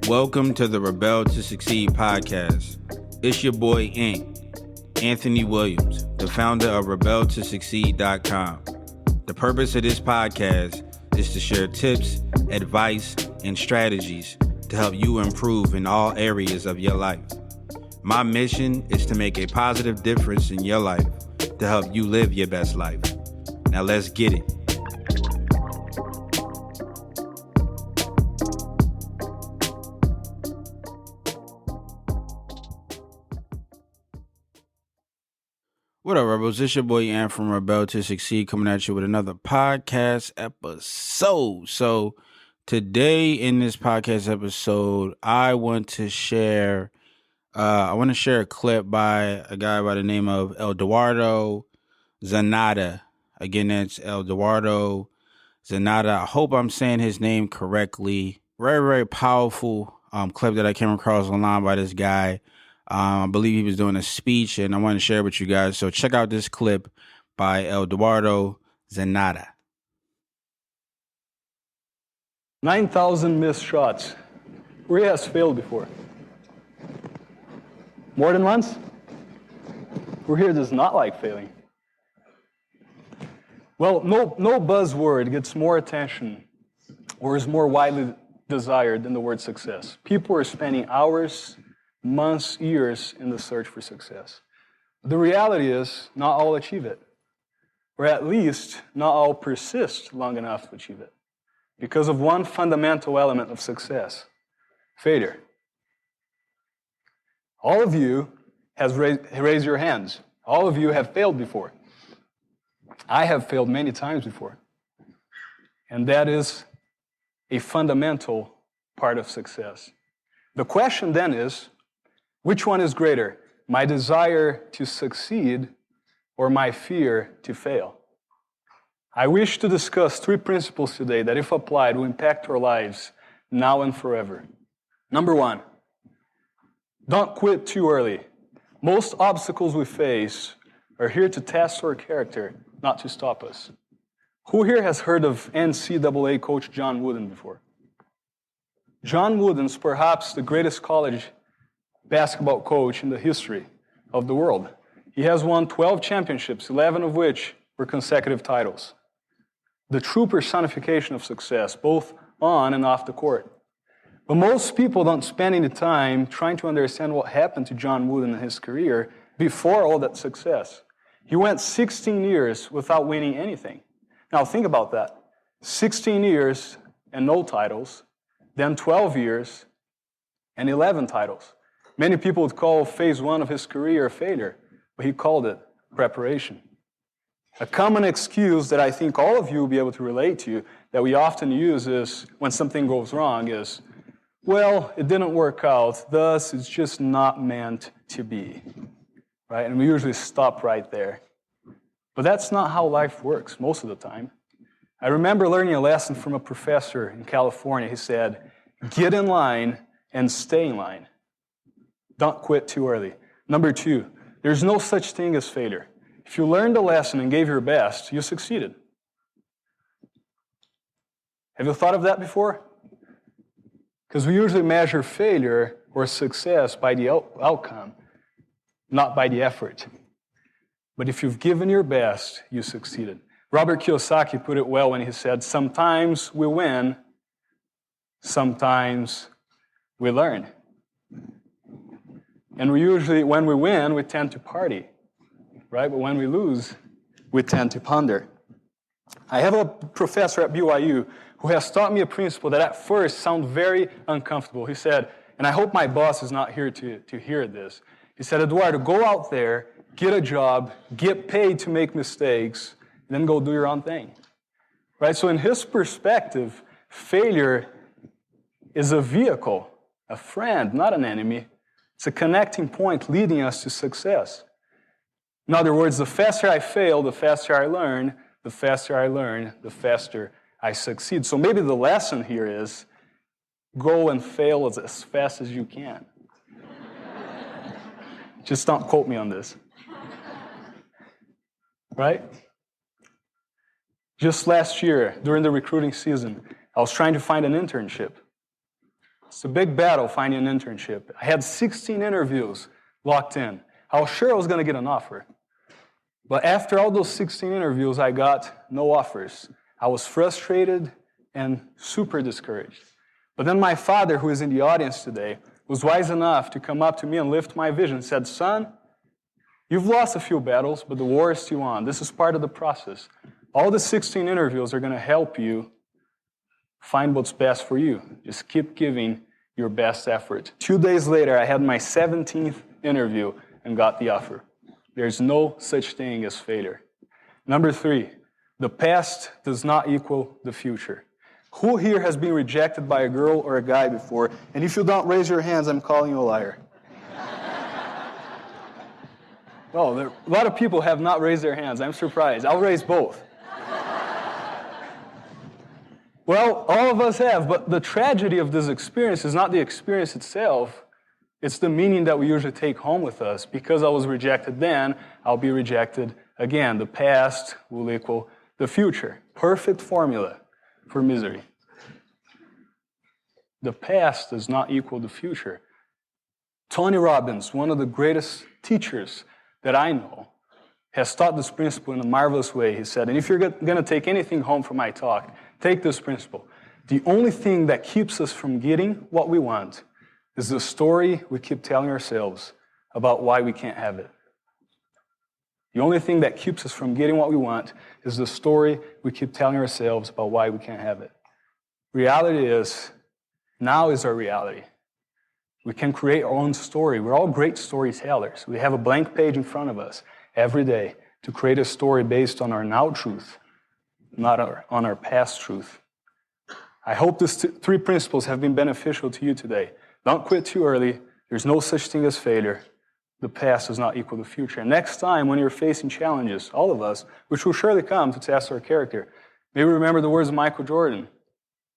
Welcome to the Rebel to Succeed podcast. It's your boy, Anthony Williams, the founder of rebeltosucceed.com. The purpose of this podcast is to share tips, advice, and strategies to help you improve in all areas of your life. My mission is to make a positive difference in your life to help you live your best life. Now let's get it. What up, Rebels? It's your boy, Ant from Rebel to Succeed, coming at you with another podcast episode. So today in this podcast episode, I want to share a clip by a guy by the name of Eduardo Zanatta. Again, that's Eduardo Zanatta. I hope I'm saying his name correctly. Very, very powerful clip that I came across online by this guy. I believe he was doing a speech, and I want to share it with you guys. So check out this clip by Eduardo Zanatta. 9,000 missed shots. Who has failed before? More than once? Who here does not like failing? Well, no buzzword gets more attention or is more widely desired than the word success. People are spending hours, months, years in the search for success. The reality is, not all achieve it. Or at least, not all persist long enough to achieve it. Because of one fundamental element of success: failure. All of you has raised your hands. All of you have failed before. I have failed many times before. And that is a fundamental part of success. The question then is, which one is greater, my desire to succeed or my fear to fail? I wish to discuss 3 principles today that, if applied, will impact our lives now and forever. Number 1, don't quit too early. Most obstacles we face are here to test our character, not to stop us. Who here has heard of NCAA coach John Wooden before? John Wooden's perhaps the greatest college basketball coach in the history of the world. He has won 12 championships, 11 of which were consecutive titles. The true personification of success, both on and off the court. But most people don't spend any time trying to understand what happened to John Wooden in his career before all that success. He went 16 years without winning anything. Now think about that. 16 years and no titles, then 12 years and 11 titles. Many people would call phase 1 of his career a failure, but he called it preparation. A common excuse that I think all of you will be able to relate to, that we often use is when something goes wrong, is, well, it didn't work out, thus it's just not meant to be. Right? And we usually stop right there. But that's not how life works most of the time. I remember learning a lesson from a professor in California. He said, get in line and stay in line. Don't quit too early. Number 2, there's no such thing as failure. If you learned a lesson and gave your best, you succeeded. Have you thought of that before? Because we usually measure failure or success by the outcome, not by the effort. But if you've given your best, you succeeded. Robert Kiyosaki put it well when he said, sometimes we win, sometimes we learn. And we usually, when we win, we tend to party, right? But when we lose, we tend to ponder. I have a professor at BYU who has taught me a principle that at first sounded very uncomfortable. He said, and I hope my boss is not here to hear this. He said, Eduardo, go out there, get a job, get paid to make mistakes, and then go do your own thing. Right? So in his perspective, failure is a vehicle, a friend, not an enemy. It's a connecting point leading us to success. In other words, the faster I fail, the faster I learn. The faster I learn, the faster I succeed. So maybe the lesson here is go and fail as fast as you can. Just don't quote me on this. Right? Just last year, during the recruiting season, I was trying to find an internship. It's a big battle finding an internship. I had 16 interviews locked in. I was sure I was going to get an offer. But after all those 16 interviews, I got no offers. I was frustrated and super discouraged. But then my father, who is in the audience today, was wise enough to come up to me and lift my vision and said, "Son, you've lost a few battles, but the war is still on. This is part of the process. All the 16 interviews are going to help you find what's best for you. Just keep giving your best effort." 2 days later, I had my 17th interview and got the offer. There's no such thing as failure. Number 3, the past does not equal the future. Who here has been rejected by a girl or a guy before? And if you don't raise your hands, I'm calling you a liar. Oh, a lot of people have not raised their hands. I'm surprised. I'll raise both. Well, all of us have, but the tragedy of this experience is not the experience itself. It's the meaning that we usually take home with us. Because I was rejected then, I'll be rejected again. The past will equal the future. Perfect formula for misery. The past does not equal the future. Tony Robbins, one of the greatest teachers that I know, has taught this principle in a marvelous way. He said, and if you're going to take anything home from my talk, take this principle. The only thing that keeps us from getting what we want is the story we keep telling ourselves about why we can't have it. The only thing that keeps us from getting what we want is the story we keep telling ourselves about why we can't have it. Reality is, now is our reality. We can create our own story. We're all great storytellers. We have a blank page in front of us every day to create a story based on our now truth, not on our past truth. I hope these 3 principles have been beneficial to you today. Don't quit too early. There's no such thing as failure. The past does not equal the future. And next time when you're facing challenges, all of us, which will surely come to test our character, maybe remember the words of Michael Jordan,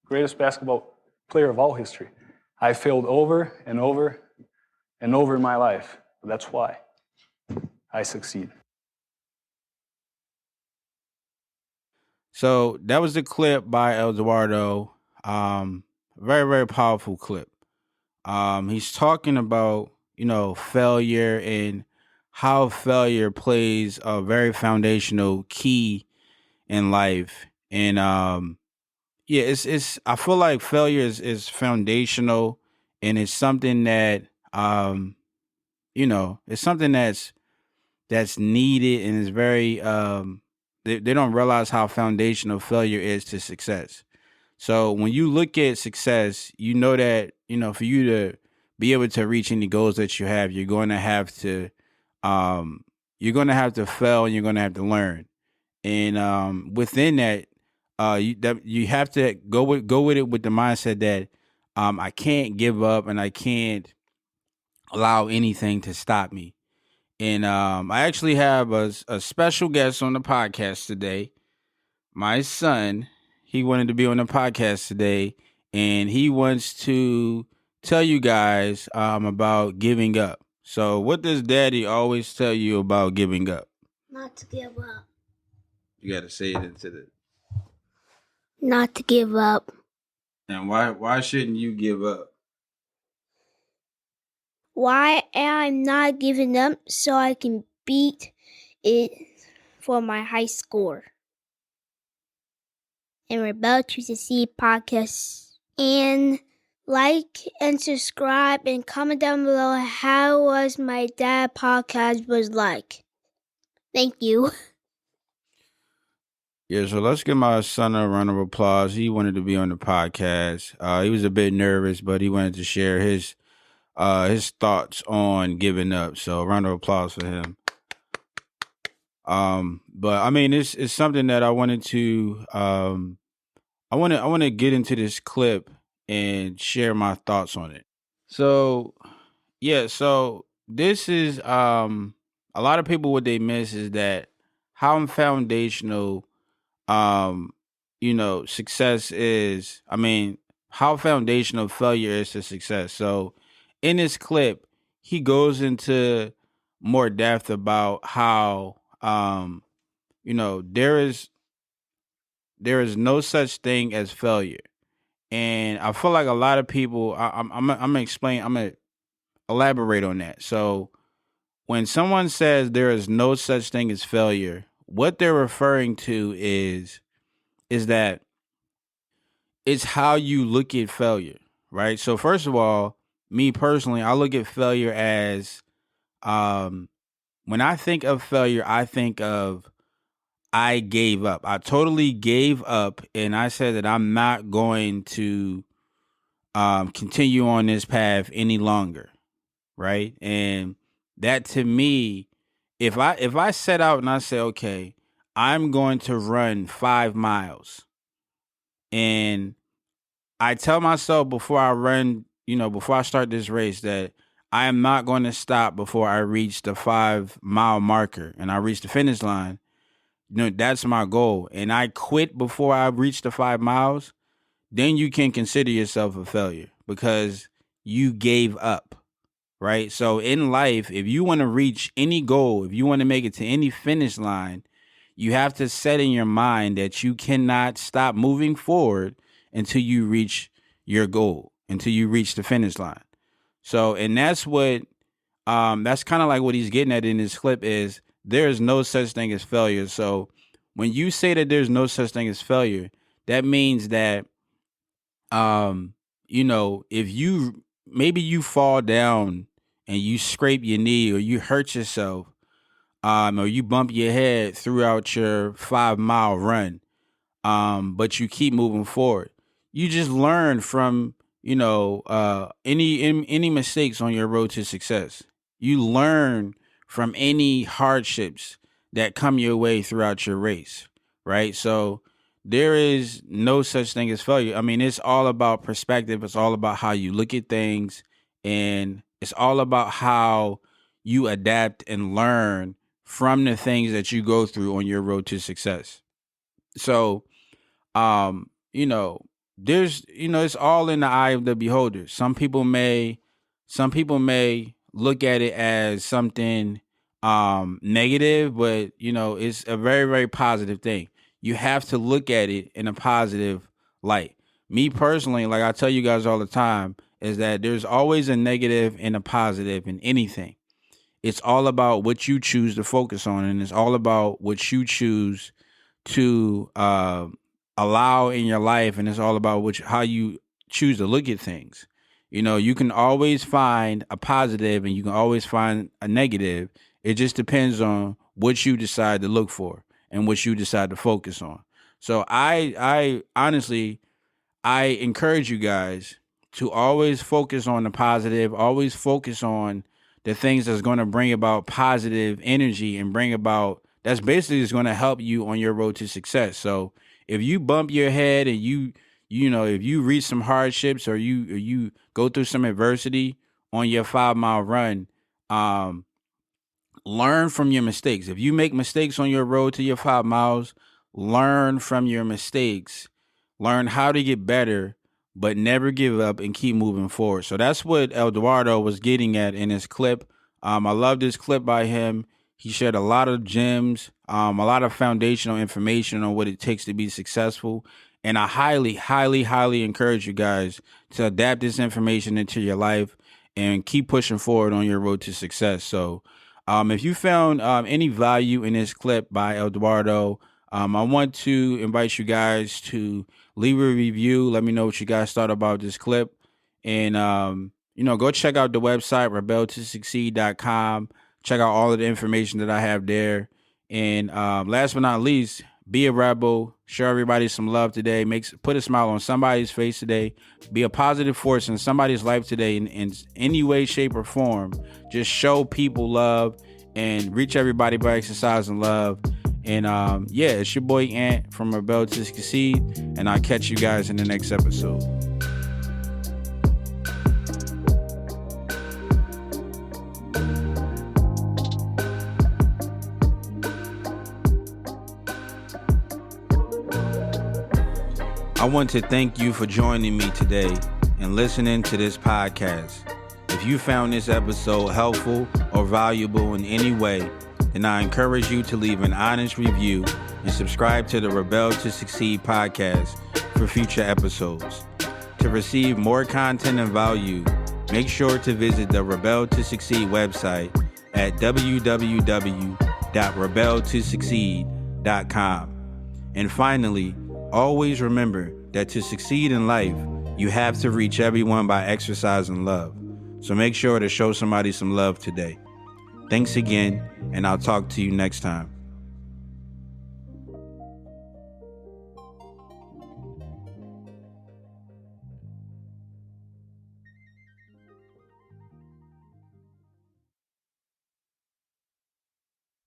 greatest basketball player of all history. I failed over and over and over in my life. But that's why I succeed. So that was the clip by Eduardo. Very, very powerful clip. He's talking about, failure and how failure plays a very foundational key in life. And it's I feel like failure is foundational, and it's something that it's something that's needed, and is very they don't realize how foundational failure is to success. So when you look at success, you know that, for you to be able to reach any goals that you have, you're going to have to fail, and you're going to have to learn. And within that, you have to go with it with the mindset that I can't give up, and I can't allow anything to stop me. And I actually have a special guest on the podcast today. My son, he wanted to be on the podcast today, and he wants to tell you guys about giving up. So what does Daddy always tell you about giving up? Not to give up. You got to say it into the... Not to give up. And why shouldn't you give up? Why am I not giving up so I can beat it for my high score? And Rebel to Succeed podcast. And like and subscribe and comment down below how was my dad podcast was like. Thank you. Yeah, so let's give my son a round of applause. He wanted to be on the podcast. He was a bit nervous, but he wanted to share his thoughts on giving up. So round of applause for him. But I mean, it's something that I wanted to I want to get into this clip and share my thoughts on it. So yeah, so this is a lot of people, what they miss is that how foundational success is. I mean, how foundational failure is to success. So in this clip, he goes into more depth about how there is no such thing as failure. And I feel like a lot of people, I'm gonna explain, I'm gonna elaborate on that. So when someone says there is no such thing as failure, what they're referring to is that it's how you look at failure, right? So first of all, me personally, I look at failure as um when I think of failure, I think of I gave up. I totally gave up and I said that I'm not going to continue on this path any longer, right? And that to me, if I set out and I say, okay, I'm going to run 5 miles, and I tell myself before I run, before I start this race, that I am not going to stop before I reach the 5 mile marker and I reach the finish line. That's my goal. And I quit before I reach the 5 miles, then you can consider yourself a failure because you gave up, right? So in life, if you want to reach any goal, if you want to make it to any finish line, you have to set in your mind that you cannot stop moving forward until you reach your goal, until you reach the finish line. So, and that's that's kind of like what he's getting at in this clip is there is no such thing as failure. So when you say that there's no such thing as failure, that means that, if maybe you fall down and you scrape your knee or you hurt yourself, or you bump your head throughout your 5 mile run, but you keep moving forward. You just learn from, any mistakes on your road to success. You learn from any hardships that come your way throughout your race, right? So there is no such thing as failure. I mean, it's all about perspective. It's all about how you look at things, and it's all about how you adapt and learn from the things that you go through on your road to success. So, um, it's all in the eye of the beholder. Some people may look at it as something negative, but it's a very, very positive thing. You have to look at it in a positive light. Me personally, like I tell you guys all the time, is that there's always a negative and a positive in anything. It's all about what you choose to focus on, and it's all about what you choose to allow in your life, and it's all about how you choose to look at things. You can always find a positive and you can always find a negative. It just depends on what you decide to look for and what you decide to focus on. So I honestly, I encourage you guys to always focus on the positive, always focus on the things that's going to bring about positive energy and that's basically is going to help you on your road to success. So if you bump your head and if you reach some hardships or you go through some adversity on your 5 mile run, learn from your mistakes. If you make mistakes on your road to your 5 miles, learn from your mistakes. Learn how to get better, but never give up and keep moving forward. So that's what Eduardo was getting at in his clip. I love this clip by him. He shared a lot of gems, a lot of foundational information on what it takes to be successful. And I highly, highly, highly encourage you guys to adapt this information into your life and keep pushing forward on your road to success. So if you found any value in this clip by Eduardo, I want to invite you guys to leave a review. Let me know what you guys thought about this clip. And, go check out the website, rebeltosucceed.com. Check out all of the information that I have there. And last but not least, be a rebel. Show everybody some love today. Put a smile on somebody's face today. Be a positive force in somebody's life today in any way, shape, or form. Just show people love and reach everybody by exercising love. And it's your boy Ant from Rebel to Succeed, and I'll catch you guys in the next episode. I want to thank you for joining me today and listening to this podcast. If you found this episode helpful or valuable in any way, then I encourage you to leave an honest review and subscribe to the Rebel to Succeed podcast for future episodes. To receive more content and value, make sure to visit the Rebel to Succeed website at www.rebeltosucceed.com. And finally, always remember that to succeed in life, you have to reach everyone by exercising love. So make sure to show somebody some love today. Thanks again, and I'll talk to you next time.